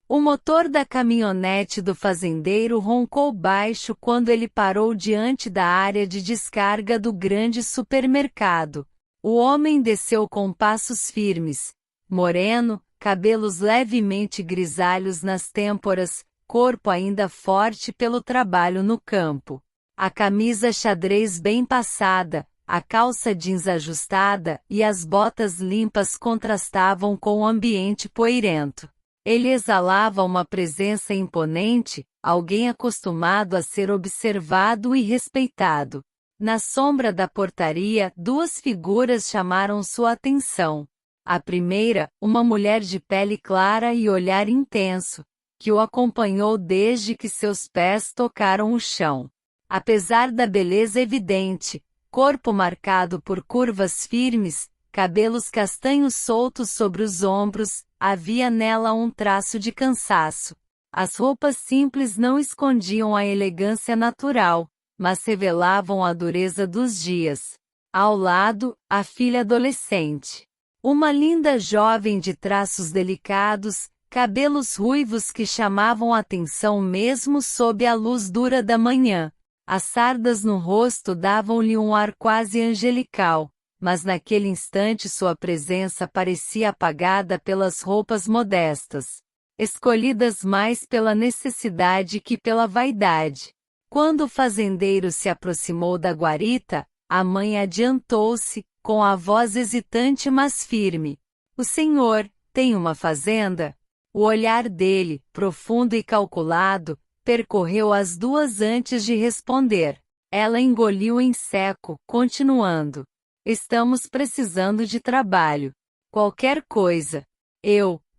O motor da caminhonete do fazendeiro roncou baixo quando ele parou diante da área de descarga do grande supermercado. O homem desceu com passos firmes, moreno, cabelos levemente grisalhos nas têmporas, corpo ainda forte pelo trabalho no campo. A camisa xadrez bem passada, a calça jeans ajustada e as botas limpas contrastavam com o ambiente poeirento. Ele exalava uma presença imponente, alguém acostumado a ser observado e respeitado. Na sombra da portaria, duas figuras chamaram sua atenção. A primeira, uma mulher de pele clara e olhar intenso, que o acompanhou desde que seus pés tocaram o chão. Apesar da beleza evidente, corpo marcado por curvas firmes, cabelos castanhos soltos sobre os ombros, havia nela um traço de cansaço. As roupas simples não escondiam a elegância natural, mas revelavam a dureza dos dias. Ao lado, a filha adolescente. Uma linda jovem de traços delicados, cabelos ruivos que chamavam a atenção mesmo sob a luz dura da manhã. As sardas no rosto davam-lhe um ar quase angelical, mas naquele instante sua presença parecia apagada pelas roupas modestas, escolhidas mais pela necessidade que pela vaidade. Quando o fazendeiro se aproximou da guarita, a mãe adiantou-se, com a voz hesitante mas firme. O senhor tem uma fazenda? O olhar dele, profundo e calculado, percorreu as duas antes de responder. Ela engoliu em seco, continuando. Estamos precisando de trabalho. Qualquer coisa.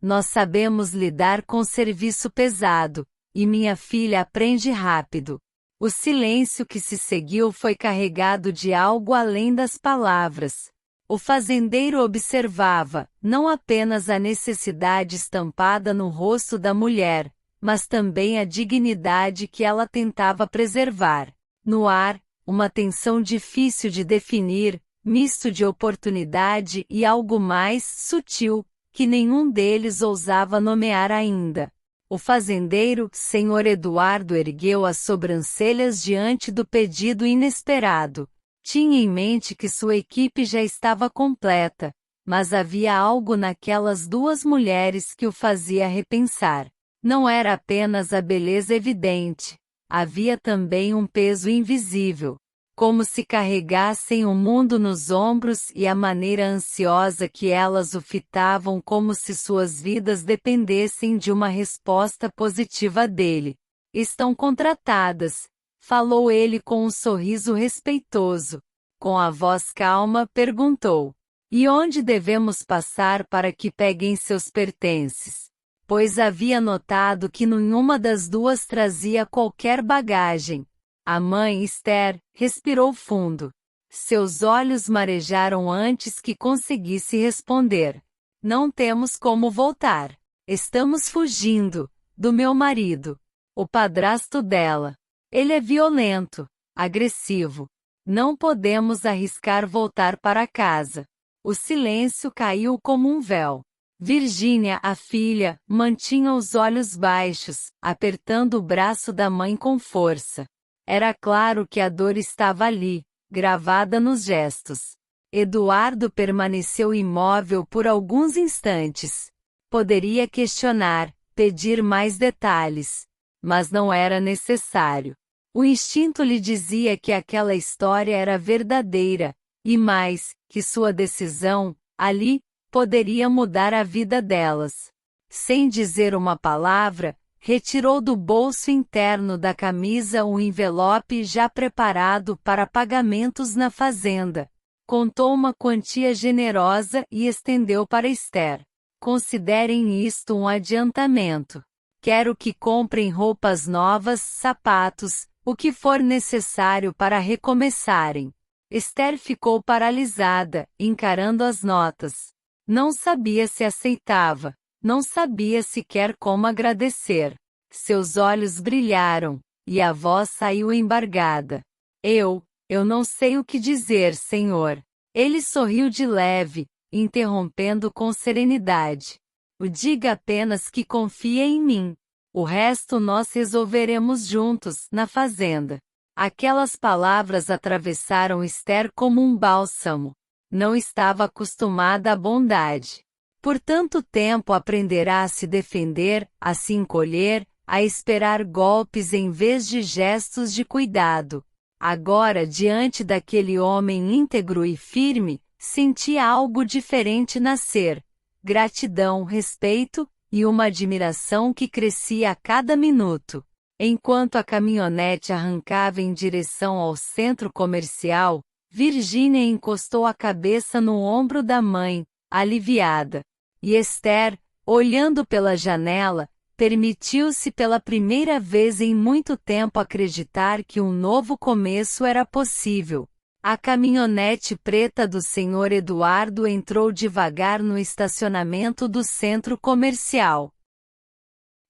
Nós sabemos lidar com serviço pesado, e minha filha aprende rápido. O silêncio que se seguiu foi carregado de algo além das palavras. O fazendeiro observava, não apenas a necessidade estampada no rosto da mulher, mas também a dignidade que ela tentava preservar. No ar, uma tensão difícil de definir, misto de oportunidade e algo mais sutil, que nenhum deles ousava nomear ainda. O fazendeiro, Sr. Eduardo, ergueu as sobrancelhas diante do pedido inesperado. Tinha em mente que sua equipe já estava completa, mas havia algo naquelas duas mulheres que o fazia repensar. Não era apenas a beleza evidente, havia também um peso invisível, como se carregassem o mundo nos ombros e a maneira ansiosa que elas o fitavam como se suas vidas dependessem de uma resposta positiva dele. Estão contratadas, falou ele com um sorriso respeitoso. Com a voz calma, perguntou: e onde devemos passar para que peguem seus pertences? Pois havia notado que nenhuma das duas trazia qualquer bagagem. A mãe Esther respirou fundo. Seus olhos marejaram antes que conseguisse responder. Não temos como voltar. Estamos fugindo do meu marido, o padrasto dela. Ele é violento, agressivo. Não podemos arriscar voltar para casa. O silêncio caiu como um véu. Virgínia, a filha, mantinha os olhos baixos, apertando o braço da mãe com força. Era claro que a dor estava ali, gravada nos gestos. Eduardo permaneceu imóvel por alguns instantes. Poderia questionar, pedir mais detalhes. Mas não era necessário. O instinto lhe dizia que aquela história era verdadeira, e mais, que sua decisão, ali, poderia mudar a vida delas. Sem dizer uma palavra, retirou do bolso interno da camisa um envelope já preparado para pagamentos na fazenda. Contou uma quantia generosa e estendeu para Esther. Considerem isto um adiantamento. Quero que comprem roupas novas, sapatos, o que for necessário para recomeçarem. Esther ficou paralisada, encarando as notas. Não sabia se aceitava. Não sabia sequer como agradecer. Seus olhos brilharam, e a voz saiu embargada. Eu não sei o que dizer, senhor. Ele sorriu de leve, interrompendo com serenidade. Diga apenas que confia em mim. O resto nós resolveremos juntos, na fazenda. Aquelas palavras atravessaram Esther como um bálsamo. Não estava acostumada à bondade. Por tanto tempo aprenderá a se defender, a se encolher, a esperar golpes em vez de gestos de cuidado. Agora, diante daquele homem íntegro e firme, sentia algo diferente nascer. Gratidão, respeito, e uma admiração que crescia a cada minuto. Enquanto a caminhonete arrancava em direção ao centro comercial, Virginia encostou a cabeça no ombro da mãe, aliviada. E Esther, olhando pela janela, permitiu-se pela primeira vez em muito tempo acreditar que um novo começo era possível. A caminhonete preta do Sr. Eduardo entrou devagar no estacionamento do centro comercial.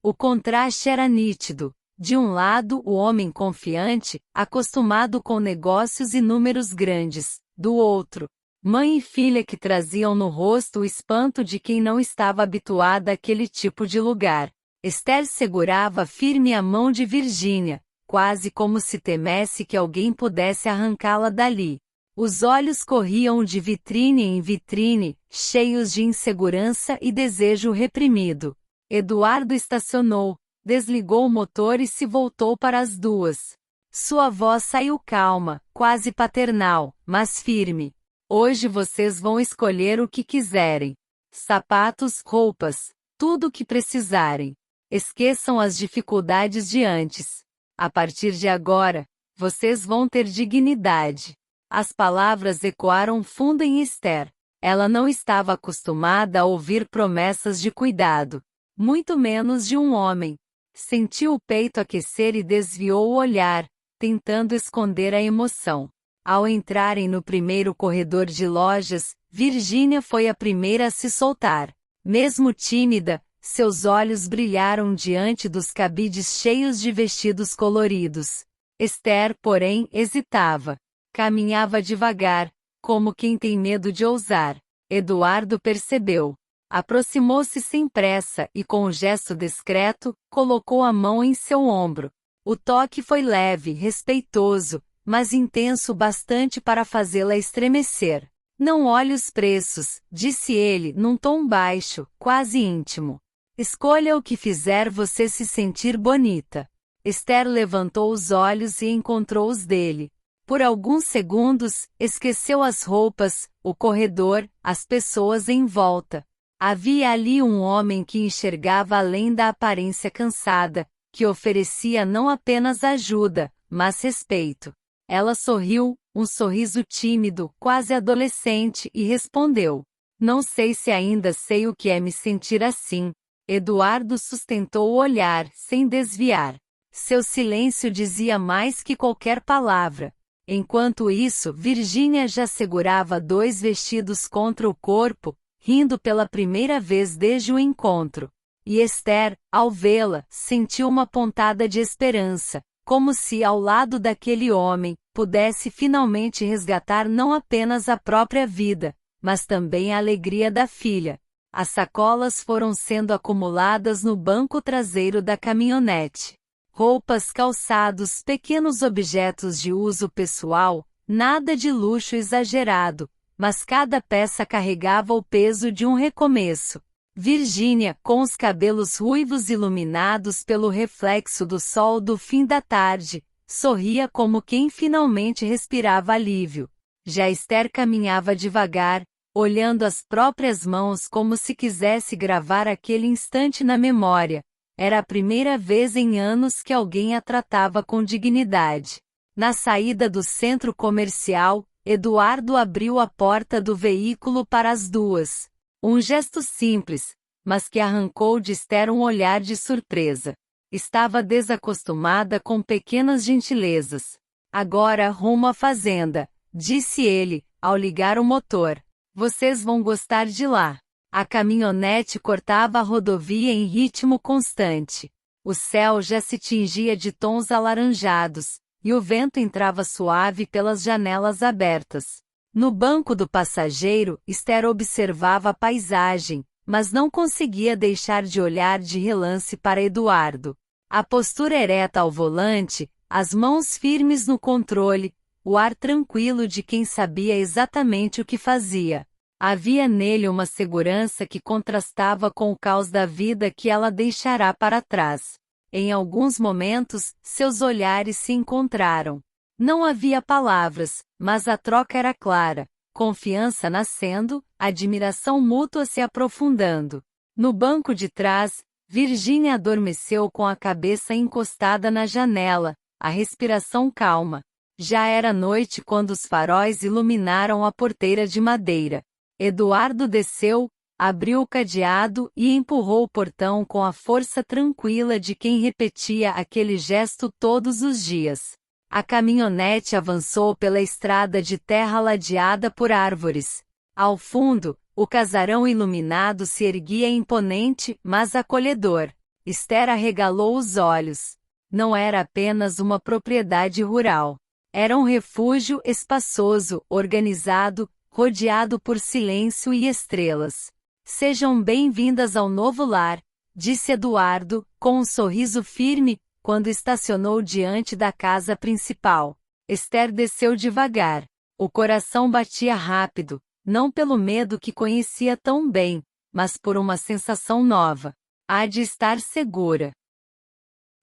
O contraste era nítido. De um lado, o homem confiante, acostumado com negócios e números grandes. Do outro, mãe e filha que traziam no rosto o espanto de quem não estava habituada àquele tipo de lugar. Esther segurava firme a mão de Virginia, quase como se temesse que alguém pudesse arrancá-la dali. Os olhos corriam de vitrine em vitrine, cheios de insegurança e desejo reprimido. Eduardo estacionou, desligou o motor e se voltou para as duas. Sua voz saiu calma, quase paternal, mas firme. Hoje vocês vão escolher o que quiserem. Sapatos, roupas, tudo o que precisarem. Esqueçam as dificuldades de antes. A partir de agora, vocês vão ter dignidade. As palavras ecoaram fundo em Esther. Ela não estava acostumada a ouvir promessas de cuidado, muito menos de um homem. Sentiu o peito aquecer e desviou o olhar, tentando esconder a emoção. Ao entrarem no primeiro corredor de lojas, Virginia foi a primeira a se soltar. Mesmo tímida, seus olhos brilharam diante dos cabides cheios de vestidos coloridos. Esther, porém, hesitava. Caminhava devagar, como quem tem medo de ousar. Eduardo percebeu. Aproximou-se sem pressa e, com um gesto discreto, colocou a mão em seu ombro. O toque foi leve, respeitoso, mas intenso bastante para fazê-la estremecer. Não olhe os preços, disse ele num tom baixo, quase íntimo. Escolha o que fizer você se sentir bonita. Esther levantou os olhos e encontrou os dele. Por alguns segundos, esqueceu as roupas, o corredor, as pessoas em volta. Havia ali um homem que enxergava além da aparência cansada, que oferecia não apenas ajuda, mas respeito. Ela sorriu, um sorriso tímido, quase adolescente, e respondeu: Não sei se ainda sei o que é me sentir assim. Eduardo sustentou o olhar, sem desviar. Seu silêncio dizia mais que qualquer palavra. Enquanto isso, Virginia já segurava 2 vestidos contra o corpo, rindo pela primeira vez desde o encontro. E Esther, ao vê-la, sentiu uma pontada de esperança, como se, ao lado daquele homem, pudesse finalmente resgatar não apenas a própria vida, mas também a alegria da filha. As sacolas foram sendo acumuladas no banco traseiro da caminhonete. Roupas, calçados, pequenos objetos de uso pessoal, nada de luxo exagerado, mas cada peça carregava o peso de um recomeço. Virginia, com os cabelos ruivos iluminados pelo reflexo do sol do fim da tarde, sorria como quem finalmente respirava alívio. Já Esther caminhava devagar, olhando as próprias mãos como se quisesse gravar aquele instante na memória. Era a primeira vez em anos que alguém a tratava com dignidade. Na saída do centro comercial, Eduardo abriu a porta do veículo para as duas. Um gesto simples, mas que arrancou de Esther um olhar de surpresa. Estava desacostumada com pequenas gentilezas. Agora rumo à fazenda, disse ele, ao ligar o motor. Vocês vão gostar de lá. A caminhonete cortava a rodovia em ritmo constante. O céu já se tingia de tons alaranjados, e o vento entrava suave pelas janelas abertas. No banco do passageiro, Esther observava a paisagem, mas não conseguia deixar de olhar de relance para Eduardo. A postura ereta ao volante, as mãos firmes no controle, o ar tranquilo de quem sabia exatamente o que fazia. Havia nele uma segurança que contrastava com o caos da vida que ela deixará para trás. Em alguns momentos, seus olhares se encontraram. Não havia palavras, mas a troca era clara, confiança nascendo, admiração mútua se aprofundando. No banco de trás, Virginia adormeceu com a cabeça encostada na janela, a respiração calma. Já era noite quando os faróis iluminaram a porteira de madeira. Eduardo desceu, abriu o cadeado e empurrou o portão com a força tranquila de quem repetia aquele gesto todos os dias. A caminhonete avançou pela estrada de terra ladeada por árvores. Ao fundo, o casarão iluminado se erguia imponente, mas acolhedor. Esther arregalou os olhos. Não era apenas uma propriedade rural. Era um refúgio espaçoso, organizado, rodeado por silêncio e estrelas. Sejam bem-vindas ao novo lar, disse Eduardo, com um sorriso firme, quando estacionou diante da casa principal. Esther desceu devagar. O coração batia rápido, não pelo medo que conhecia tão bem, mas por uma sensação nova. Há de estar segura.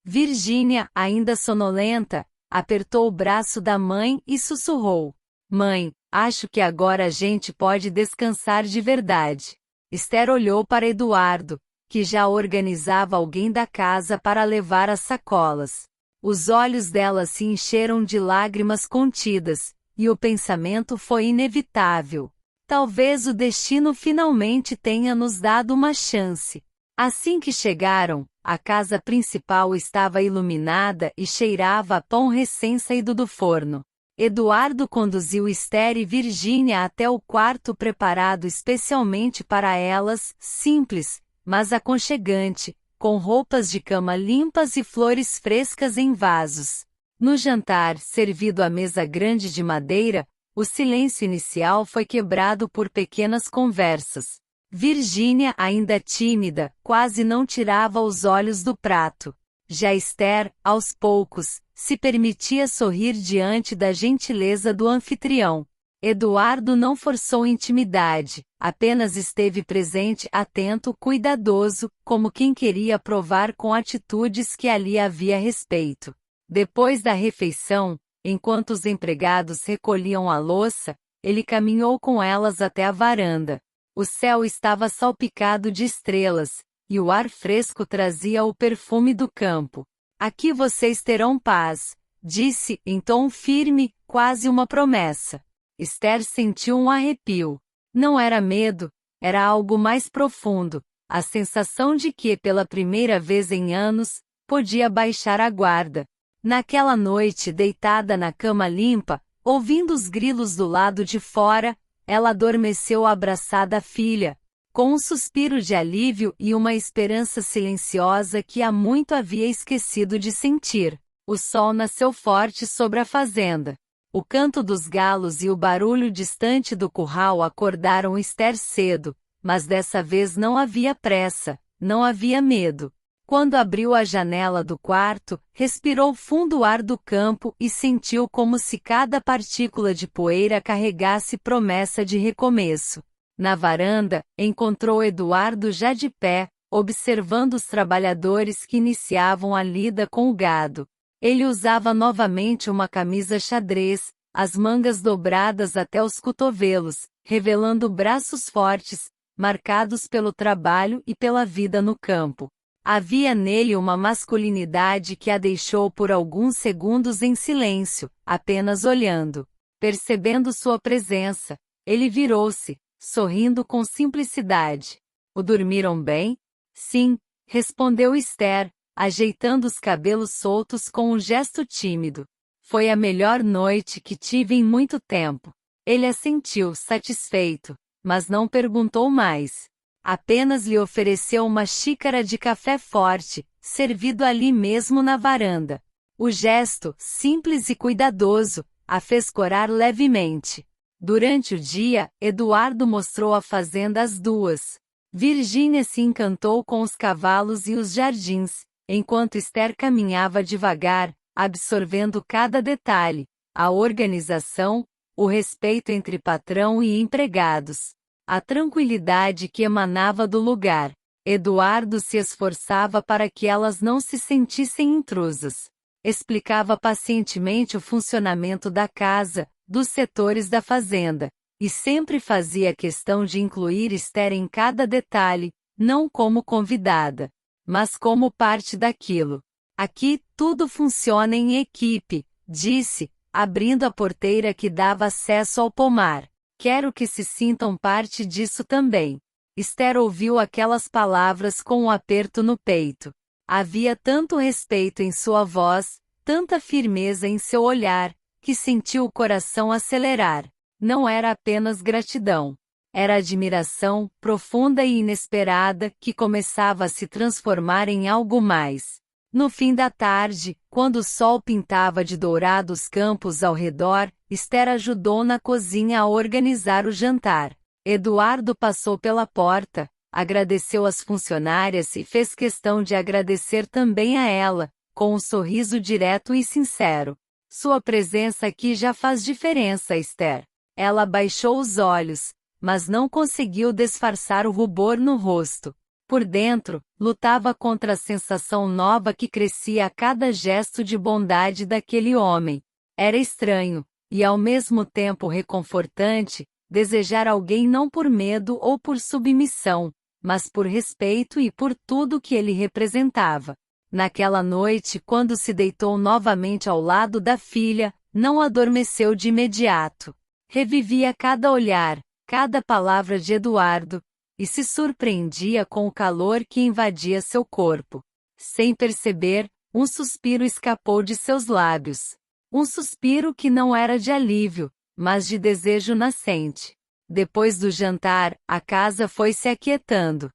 Virginia, ainda sonolenta, apertou o braço da mãe e sussurrou: Mãe, acho que agora a gente pode descansar de verdade. Esther olhou para Eduardo, que já organizava alguém da casa para levar as sacolas. Os olhos dela se encheram de lágrimas contidas, e o pensamento foi inevitável. Talvez o destino finalmente tenha nos dado uma chance. Assim que chegaram, a casa principal estava iluminada e cheirava a pão recém-saído do forno. Eduardo conduziu Esther e Virginia até o quarto preparado especialmente para elas, simples, mas aconchegante, com roupas de cama limpas e flores frescas em vasos. No jantar, servido à mesa grande de madeira, o silêncio inicial foi quebrado por pequenas conversas. Virginia, ainda tímida, quase não tirava os olhos do prato. Já Esther, aos poucos, se permitia sorrir diante da gentileza do anfitrião. Eduardo não forçou intimidade, apenas esteve presente, atento, cuidadoso, como quem queria provar com atitudes que ali havia respeito. Depois da refeição, enquanto os empregados recolhiam a louça, ele caminhou com elas até a varanda. O céu estava salpicado de estrelas, e o ar fresco trazia o perfume do campo. Aqui vocês terão paz, disse, em tom firme, quase uma promessa. Esther sentiu um arrepio. Não era medo, era algo mais profundo, a sensação de que, pela primeira vez em anos, podia baixar a guarda. Naquela noite, deitada na cama limpa, ouvindo os grilos do lado de fora, ela adormeceu abraçada à filha, com um suspiro de alívio e uma esperança silenciosa que há muito havia esquecido de sentir. O sol nasceu forte sobre a fazenda. O canto dos galos e o barulho distante do curral acordaram Esther cedo, mas dessa vez não havia pressa, não havia medo. Quando abriu a janela do quarto, respirou fundo o ar do campo e sentiu como se cada partícula de poeira carregasse promessa de recomeço. Na varanda, encontrou Eduardo já de pé, observando os trabalhadores que iniciavam a lida com o gado. Ele usava novamente uma camisa xadrez, as mangas dobradas até os cotovelos, revelando braços fortes, marcados pelo trabalho e pela vida no campo. Havia nele uma masculinidade que a deixou por alguns segundos em silêncio, apenas olhando. Percebendo sua presença, ele virou-se, sorrindo com simplicidade. O dormiram bem? Sim, respondeu Esther, ajeitando os cabelos soltos com um gesto tímido. Foi a melhor noite que tive em muito tempo. Ele assentiu, satisfeito, mas não perguntou mais. Apenas lhe ofereceu uma xícara de café forte, servido ali mesmo na varanda. O gesto, simples e cuidadoso, a fez corar levemente. Durante o dia, Eduardo mostrou a fazenda às duas. Virgínia se encantou com os cavalos e os jardins, enquanto Esther caminhava devagar, absorvendo cada detalhe, a organização, o respeito entre patrão e empregados, a tranquilidade que emanava do lugar. Eduardo se esforçava para que elas não se sentissem intrusas. Explicava pacientemente o funcionamento da casa, dos setores da fazenda, e sempre fazia questão de incluir Esther em cada detalhe, não como convidada, mas como parte daquilo. Aqui, tudo funciona em equipe, disse, abrindo a porteira que dava acesso ao pomar. Quero que se sintam parte disso também. Esther ouviu aquelas palavras com um aperto no peito. Havia tanto respeito em sua voz, tanta firmeza em seu olhar, que sentiu o coração acelerar. Não era apenas gratidão. Era admiração, profunda e inesperada, que começava a se transformar em algo mais. No fim da tarde, quando o sol pintava de dourado os campos ao redor, Esther ajudou na cozinha a organizar o jantar. Eduardo passou pela porta, agradeceu às funcionárias e fez questão de agradecer também a ela, com um sorriso direto e sincero. Sua presença aqui já faz diferença, Esther. Ela baixou os olhos, mas não conseguiu disfarçar o rubor no rosto. Por dentro, lutava contra a sensação nova que crescia a cada gesto de bondade daquele homem. Era estranho, e ao mesmo tempo reconfortante, desejar alguém não por medo ou por submissão, mas por respeito e por tudo que ele representava. Naquela noite, quando se deitou novamente ao lado da filha, não adormeceu de imediato. Revivia cada olhar, cada palavra de Eduardo, e se surpreendia com o calor que invadia seu corpo. Sem perceber, um suspiro escapou de seus lábios. Um suspiro que não era de alívio, mas de desejo nascente. Depois do jantar, a casa foi se aquietando.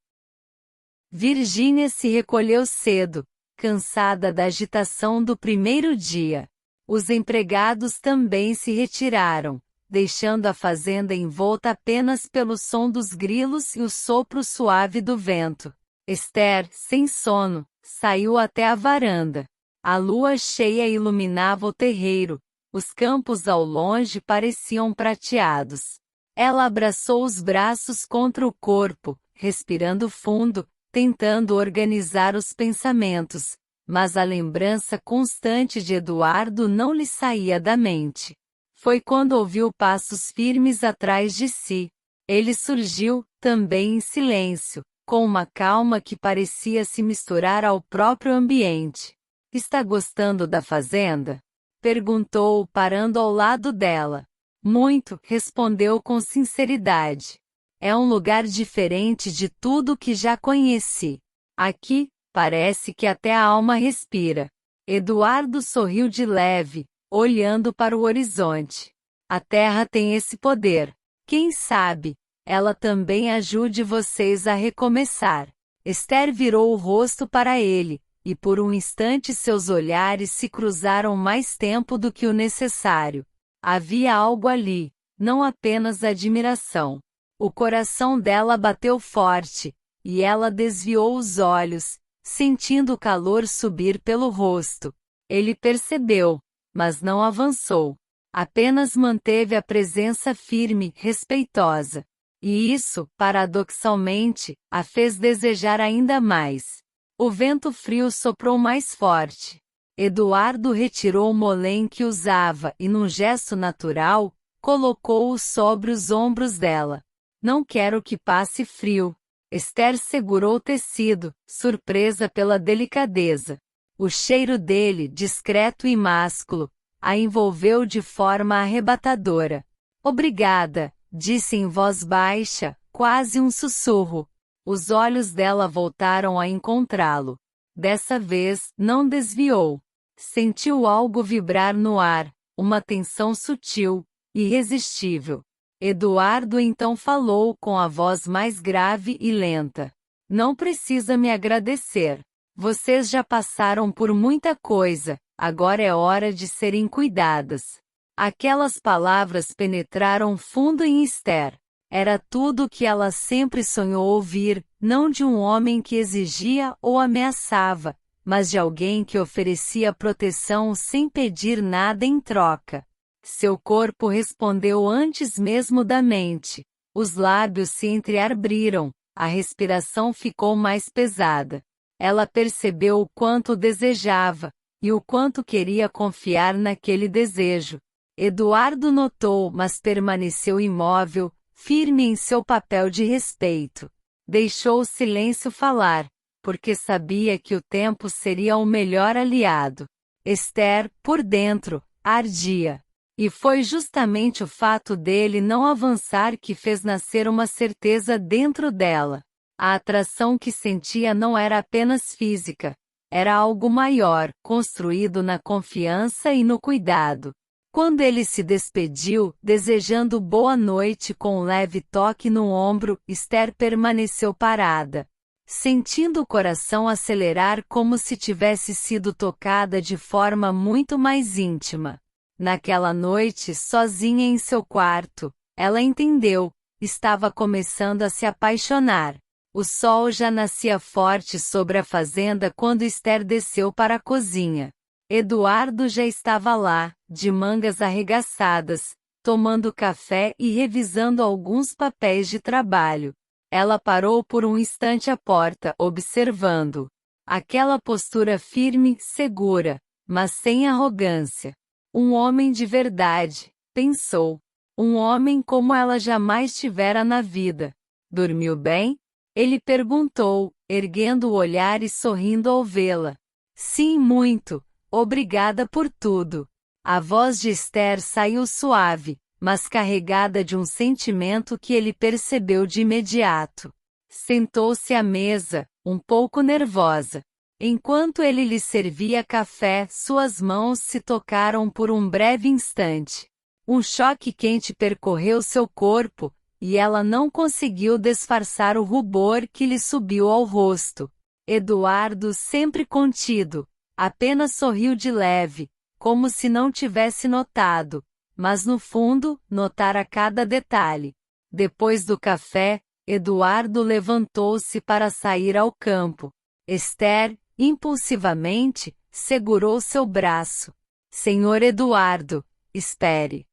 Virgínia se recolheu cedo, cansada da agitação do primeiro dia. Os empregados também se retiraram, deixando a fazenda envolta apenas pelo som dos grilos e o sopro suave do vento. Esther, sem sono, saiu até a varanda. A lua cheia iluminava o terreiro. Os campos ao longe pareciam prateados. Ela abraçou os braços contra o corpo, respirando fundo, tentando organizar os pensamentos, mas a lembrança constante de Eduardo não lhe saía da mente. Foi quando ouviu passos firmes atrás de si. Ele surgiu, também em silêncio, com uma calma que parecia se misturar ao próprio ambiente. Está gostando da fazenda? Perguntou, parando ao lado dela. Muito, respondeu com sinceridade. É um lugar diferente de tudo que já conheci. Aqui, parece que até a alma respira. Eduardo sorriu de leve, olhando para o horizonte. A terra tem esse poder. Quem sabe, ela também ajude vocês a recomeçar. Esther virou o rosto para ele, e por um instante seus olhares se cruzaram mais tempo do que o necessário. Havia algo ali, não apenas admiração. O coração dela bateu forte, e ela desviou os olhos, sentindo o calor subir pelo rosto. Ele percebeu, mas não avançou. Apenas manteve a presença firme, respeitosa. E isso, paradoxalmente, a fez desejar ainda mais. O vento frio soprou mais forte. Eduardo retirou o molém que usava e, num gesto natural, colocou-o sobre os ombros dela. Não quero que passe frio. Esther segurou o tecido, surpresa pela delicadeza. O cheiro dele, discreto e másculo, a envolveu de forma arrebatadora. Obrigada, disse em voz baixa, quase um sussurro. Os olhos dela voltaram a encontrá-lo. Dessa vez, não desviou. Sentiu algo vibrar no ar, uma tensão sutil, irresistível. Eduardo então falou com a voz mais grave e lenta. Não precisa me agradecer. Vocês já passaram por muita coisa, agora é hora de serem cuidadas. Aquelas palavras penetraram fundo em Esther. Era tudo o que ela sempre sonhou ouvir, não de um homem que exigia ou ameaçava, mas de alguém que oferecia proteção sem pedir nada em troca. Seu corpo respondeu antes mesmo da mente. Os lábios se entreabriram, a respiração ficou mais pesada. Ela percebeu o quanto desejava, e o quanto queria confiar naquele desejo. Eduardo notou, mas permaneceu imóvel, firme em seu papel de respeito. Deixou o silêncio falar, porque sabia que o tempo seria o melhor aliado. Esther, por dentro, ardia. E foi justamente o fato dele não avançar que fez nascer uma certeza dentro dela. A atração que sentia não era apenas física, era algo maior, construído na confiança e no cuidado. Quando ele se despediu, desejando boa noite com um leve toque no ombro, Esther permaneceu parada, sentindo o coração acelerar como se tivesse sido tocada de forma muito mais íntima. Naquela noite, sozinha em seu quarto, ela entendeu, estava começando a se apaixonar. O sol já nascia forte sobre a fazenda quando Esther desceu para a cozinha. Eduardo já estava lá, de mangas arregaçadas, tomando café e revisando alguns papéis de trabalho. Ela parou por um instante à porta, observando. Aquela postura firme, segura, mas sem arrogância. Um homem de verdade, pensou. Um homem como ela jamais tivera na vida. Dormiu bem? Ele perguntou, erguendo o olhar e sorrindo ao vê-la. Sim, muito. Obrigada por tudo. A voz de Esther saiu suave, mas carregada de um sentimento que ele percebeu de imediato. Sentou-se à mesa, um pouco nervosa. Enquanto ele lhe servia café, suas mãos se tocaram por um breve instante. Um choque quente percorreu seu corpo, e ela não conseguiu disfarçar o rubor que lhe subiu ao rosto. Eduardo, sempre contido, apenas sorriu de leve, como se não tivesse notado, mas no fundo, notara cada detalhe. Depois do café, Eduardo levantou-se para sair ao campo. Esther, impulsivamente, segurou seu braço. Senhor Eduardo, espere.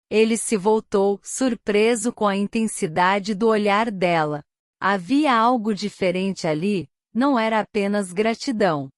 Ele se voltou, surpreso com a intensidade do olhar dela. Havia algo diferente ali, não era apenas gratidão.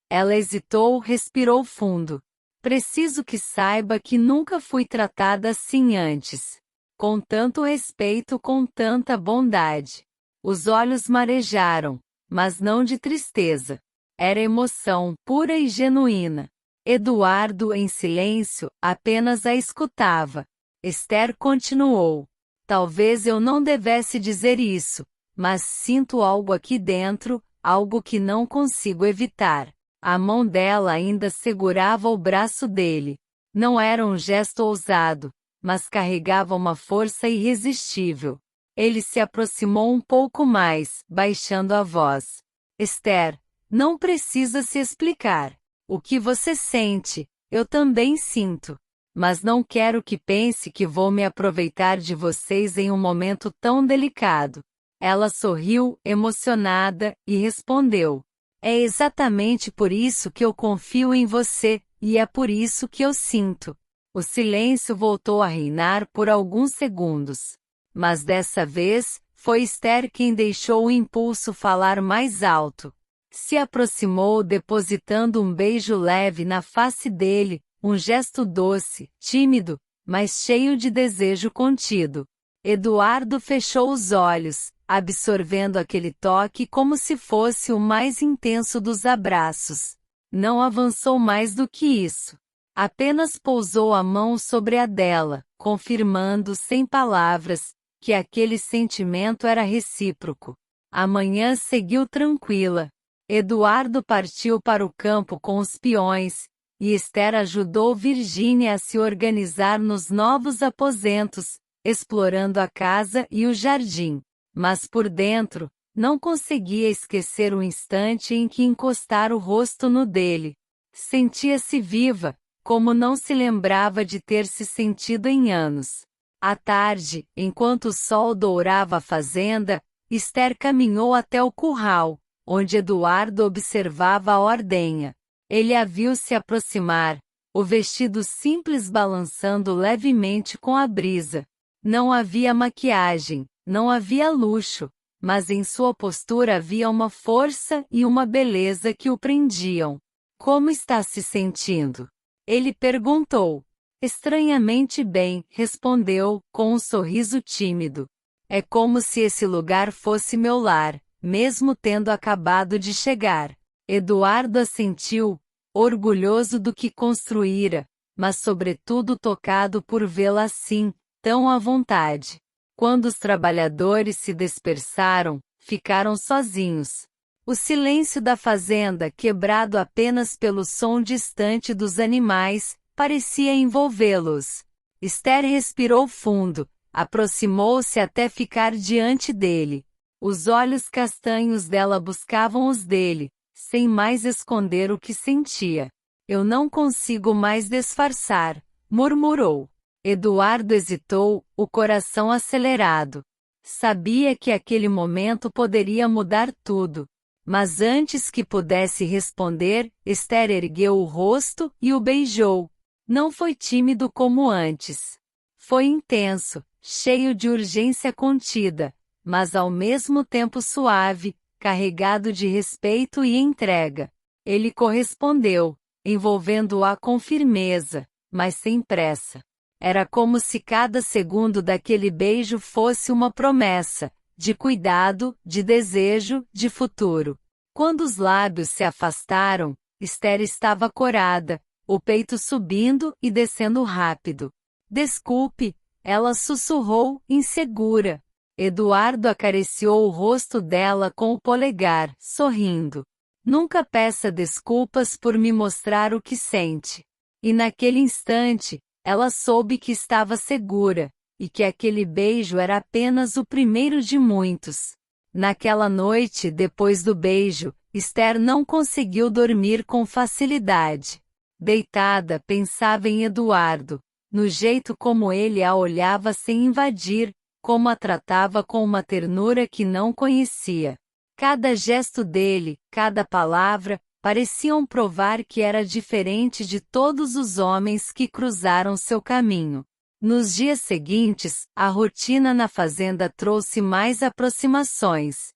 Ela hesitou, respirou fundo. Preciso que saiba que nunca fui tratada assim antes. Com tanto respeito, com tanta bondade. Os olhos marejaram, mas não de tristeza. Era emoção, pura e genuína. Eduardo, em silêncio, apenas a escutava. Esther continuou. Talvez eu não devesse dizer isso, mas sinto algo aqui dentro, algo que não consigo evitar. A mão dela ainda segurava o braço dele. Não era um gesto ousado, mas carregava uma força irresistível. Ele se aproximou um pouco mais, baixando a voz. Esther, não precisa se explicar. O que você sente, eu também sinto. Mas não quero que pense que vou me aproveitar de vocês em um momento tão delicado. Ela sorriu, emocionada, e respondeu. É exatamente por isso que eu confio em você, e é por isso que eu sinto. O silêncio voltou a reinar por alguns segundos. Mas dessa vez, foi Esther quem deixou o impulso falar mais alto. Se aproximou depositando um beijo leve na face dele, um gesto doce, tímido, mas cheio de desejo contido. Eduardo fechou os olhos, absorvendo aquele toque como se fosse o mais intenso dos abraços. Não avançou mais do que isso. Apenas pousou a mão sobre a dela, confirmando sem palavras, que aquele sentimento era recíproco. A manhã seguiu tranquila. Eduardo partiu para o campo com os peões, e Esther ajudou Virgínia a se organizar nos novos aposentos, explorando a casa e o jardim. Mas por dentro, não conseguia esquecer o instante em que encostara o rosto no dele. Sentia-se viva, como não se lembrava de ter se sentido em anos. À tarde, enquanto o sol dourava a fazenda, Esther caminhou até o curral, onde Eduardo observava a ordenha. Ele a viu se aproximar, o vestido simples balançando levemente com a brisa. Não havia maquiagem, não havia luxo, mas em sua postura havia uma força e uma beleza que o prendiam. Como está se sentindo? Ele perguntou. Estranhamente bem, respondeu, com um sorriso tímido. É como se esse lugar fosse meu lar, mesmo tendo acabado de chegar. Eduardo assentiu, orgulhoso do que construíra, mas sobretudo tocado por vê-la assim, tão à vontade. Quando os trabalhadores se dispersaram, ficaram sozinhos. O silêncio da fazenda, quebrado apenas pelo som distante dos animais, parecia envolvê-los. Esther respirou fundo, aproximou-se até ficar diante dele. Os olhos castanhos dela buscavam os dele, sem mais esconder o que sentia. Eu não consigo mais disfarçar, murmurou. Eduardo hesitou, o coração acelerado. Sabia que aquele momento poderia mudar tudo. Mas antes que pudesse responder, Esther ergueu o rosto e o beijou. Não foi tímido como antes. Foi intenso, cheio de urgência contida, mas ao mesmo tempo suave, carregado de respeito e entrega. Ele correspondeu, envolvendo-a com firmeza, mas sem pressa. Era como se cada segundo daquele beijo fosse uma promessa, de cuidado, de desejo, de futuro. Quando os lábios se afastaram, Esther estava corada, o peito subindo e descendo rápido. Desculpe, ela sussurrou, insegura. Eduardo acariciou o rosto dela com o polegar, sorrindo. Nunca peça desculpas por me mostrar o que sente. E naquele instante, ela soube que estava segura, e que aquele beijo era apenas o primeiro de muitos. Naquela noite, depois do beijo, Esther não conseguiu dormir com facilidade. Deitada, pensava em Eduardo, no jeito como ele a olhava sem invadir, como a tratava com uma ternura que não conhecia. Cada gesto dele, cada palavra, pareciam provar que era diferente de todos os homens que cruzaram seu caminho. Nos dias seguintes, a rotina na fazenda trouxe mais aproximações.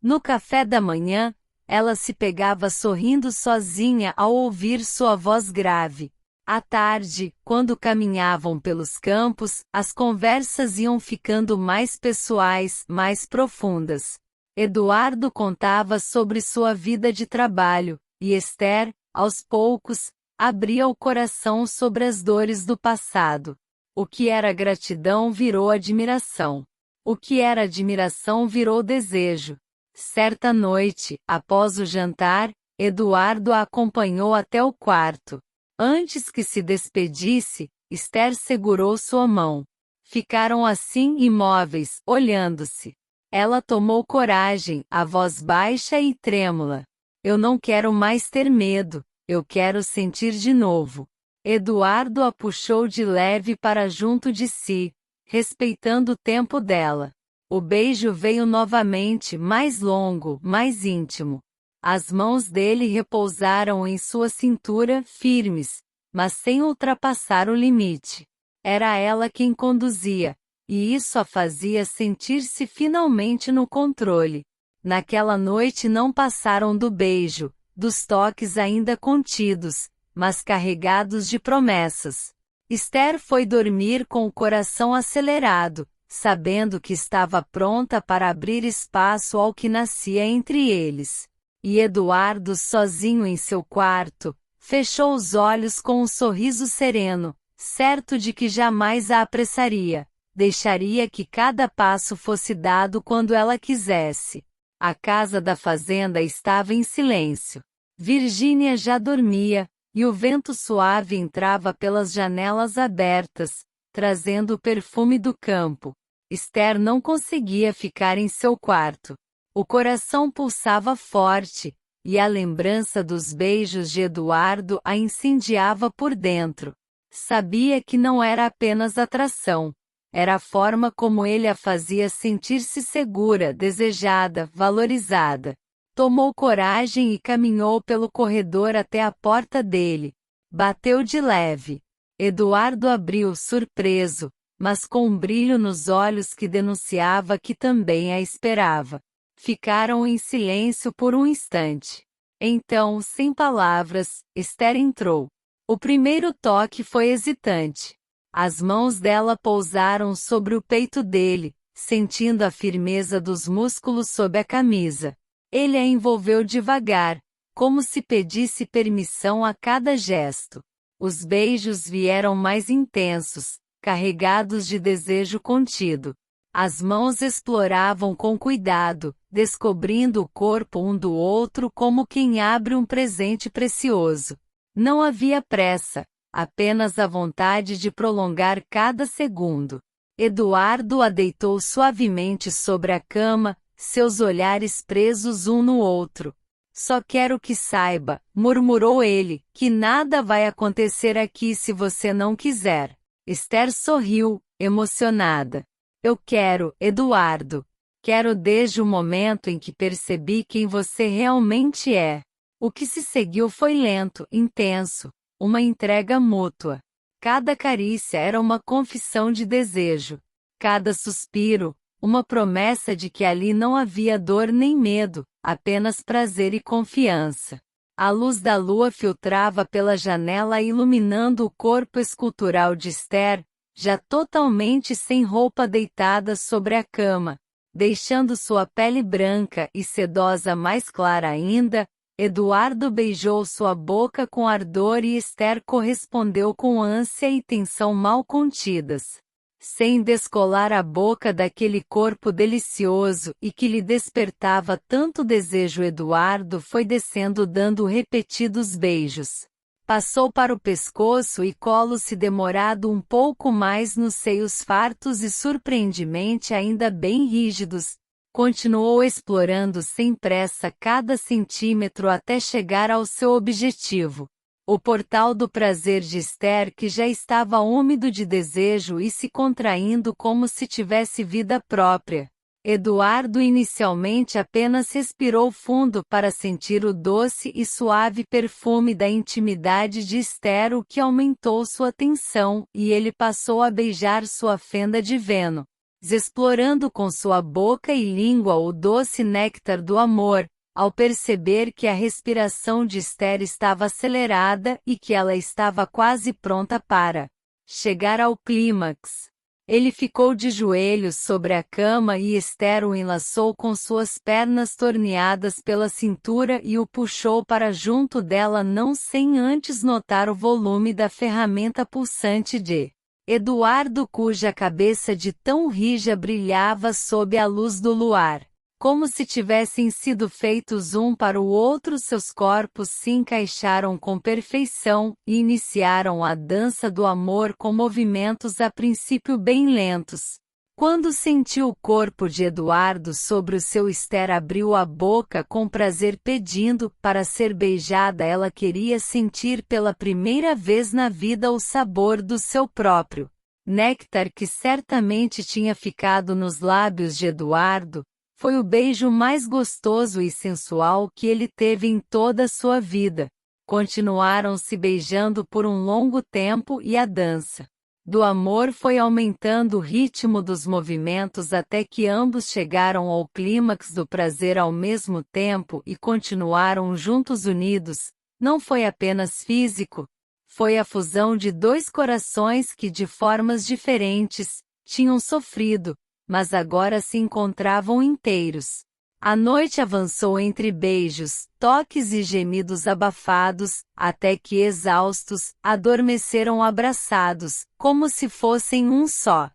No café da manhã, ela se pegava sorrindo sozinha ao ouvir sua voz grave. À tarde, quando caminhavam pelos campos, as conversas iam ficando mais pessoais, mais profundas. Eduardo contava sobre sua vida de trabalho, e Esther, aos poucos, abria o coração sobre as dores do passado. O que era gratidão virou admiração. O que era admiração virou desejo. Certa noite, após o jantar, Eduardo a acompanhou até o quarto. Antes que se despedisse, Esther segurou sua mão. Ficaram assim imóveis, olhando-se. Ela tomou coragem, a voz baixa e trêmula. Eu não quero mais ter medo, eu quero sentir de novo. Eduardo a puxou de leve para junto de si, respeitando o tempo dela. O beijo veio novamente, mais longo, mais íntimo. As mãos dele repousaram em sua cintura, firmes, mas sem ultrapassar o limite. Era ela quem conduzia, e isso a fazia sentir-se finalmente no controle. Naquela noite não passaram do beijo, dos toques ainda contidos, mas carregados de promessas. Esther foi dormir com o coração acelerado, sabendo que estava pronta para abrir espaço ao que nascia entre eles. E Eduardo, sozinho em seu quarto, fechou os olhos com um sorriso sereno, certo de que jamais a apressaria, deixaria que cada passo fosse dado quando ela quisesse. A casa da fazenda estava em silêncio. Virgínia já dormia, e o vento suave entrava pelas janelas abertas, trazendo o perfume do campo. Esther não conseguia ficar em seu quarto. O coração pulsava forte, e a lembrança dos beijos de Eduardo a incendiava por dentro. Sabia que não era apenas atração. Era a forma como ele a fazia sentir-se segura, desejada, valorizada. Tomou coragem e caminhou pelo corredor até a porta dele. Bateu de leve. Eduardo abriu, surpreso, mas com um brilho nos olhos que denunciava que também a esperava. Ficaram em silêncio por um instante. Então, sem palavras, Esther entrou. O primeiro toque foi hesitante. As mãos dela pousaram sobre o peito dele, sentindo a firmeza dos músculos sob a camisa. Ele a envolveu devagar, como se pedisse permissão a cada gesto. Os beijos vieram mais intensos, carregados de desejo contido. As mãos exploravam com cuidado, descobrindo o corpo um do outro como quem abre um presente precioso. Não havia pressa, apenas a vontade de prolongar cada segundo. Eduardo a deitou suavemente sobre a cama, seus olhares presos um no outro. Só quero que saiba, murmurou ele, que nada vai acontecer aqui se você não quiser. Esther sorriu, emocionada. Eu quero, Eduardo. Quero desde o momento em que percebi quem você realmente é. O que se seguiu foi lento, intenso, uma entrega mútua. Cada carícia era uma confissão de desejo. Cada suspiro, uma promessa de que ali não havia dor nem medo, apenas prazer e confiança. A luz da lua filtrava pela janela iluminando o corpo escultural de Esther, já totalmente sem roupa deitada sobre a cama, deixando sua pele branca e sedosa mais clara ainda. Eduardo beijou sua boca com ardor e Esther correspondeu com ânsia e tensão mal contidas. Sem descolar a boca daquele corpo delicioso e que lhe despertava tanto desejo, Eduardo foi descendo dando repetidos beijos. Passou para o pescoço e colo, se demorado um pouco mais nos seios fartos e surpreendentemente ainda bem rígidos. Continuou explorando sem pressa cada centímetro até chegar ao seu objetivo. O portal do prazer de Esther, que já estava úmido de desejo e se contraindo como se tivesse vida própria. Eduardo inicialmente apenas respirou fundo para sentir o doce e suave perfume da intimidade de Esther, o que aumentou sua tensão, e ele passou a beijar sua fenda de Vênus, explorando com sua boca e língua o doce néctar do amor. Ao perceber que a respiração de Esther estava acelerada e que ela estava quase pronta para chegar ao clímax, ele ficou de joelhos sobre a cama e Esther o enlaçou com suas pernas torneadas pela cintura e o puxou para junto dela, não sem antes notar o volume da ferramenta pulsante de Eduardo, cuja cabeça de tão rija brilhava sob a luz do luar. Como se tivessem sido feitos um para o outro, seus corpos se encaixaram com perfeição e iniciaram a dança do amor com movimentos a princípio bem lentos. Quando sentiu o corpo de Eduardo sobre o seu, Esther abriu a boca com prazer pedindo para ser beijada. Ela queria sentir pela primeira vez na vida o sabor do seu próprio néctar, que certamente tinha ficado nos lábios de Eduardo. Foi o beijo mais gostoso e sensual que ele teve em toda a sua vida. Continuaram se beijando por um longo tempo e a dança do amor foi aumentando o ritmo dos movimentos até que ambos chegaram ao clímax do prazer ao mesmo tempo e continuaram juntos, unidos. Não foi apenas físico, foi a fusão de dois corações que, de formas diferentes, tinham sofrido, mas agora se encontravam inteiros. A noite avançou entre beijos, toques e gemidos abafados, até que, exaustos, adormeceram abraçados, como se fossem um só.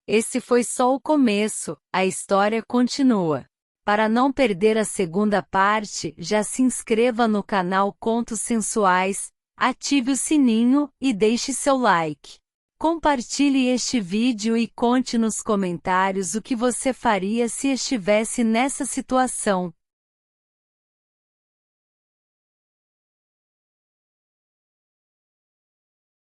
Esse foi só o começo, a história continua. Para não perder a segunda parte, já se inscreva no canal Contos Sensuais, ative o sininho e deixe seu like. Compartilhe este vídeo e conte nos comentários o que você faria se estivesse nessa situação.